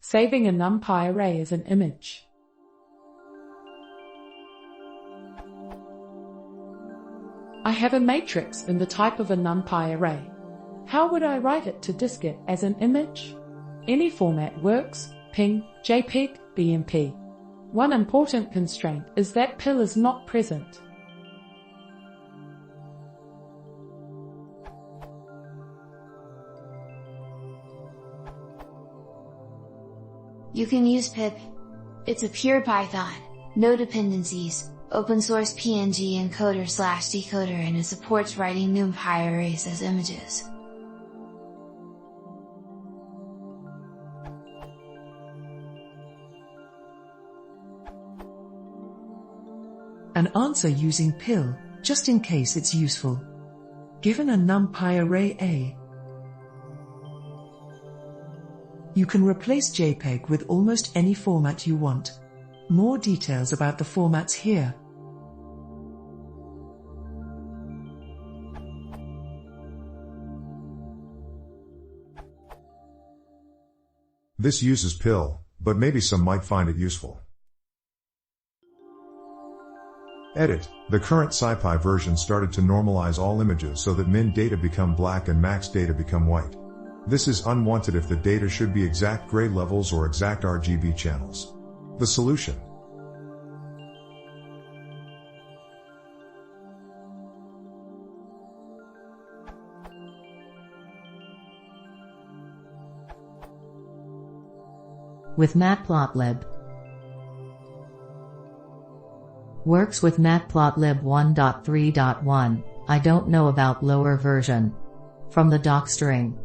Saving a Numpy array as an image. I have a matrix in the type of a Numpy array. How would I write it to diskette as an image? Any format works: PNG, JPEG, BMP. One important constraint is that PIL is not present. You can use pip. It's a pure Python, no dependencies, open source PNG encoder/decoder, and it supports writing Numpy arrays as images. An answer using PIL, just in case it's useful. Given a Numpy array A, you can replace JPEG with almost any format you want. More details about the formats here. This uses PIL, but maybe some might find it useful. Edit. The current SciPy version started to normalize all images so that min data become black and max data become white. This is unwanted if the data should be exact gray levels or exact RGB channels. The solution. With Matplotlib. Works with Matplotlib 1.3.1, I don't know about lower version. From the doc string.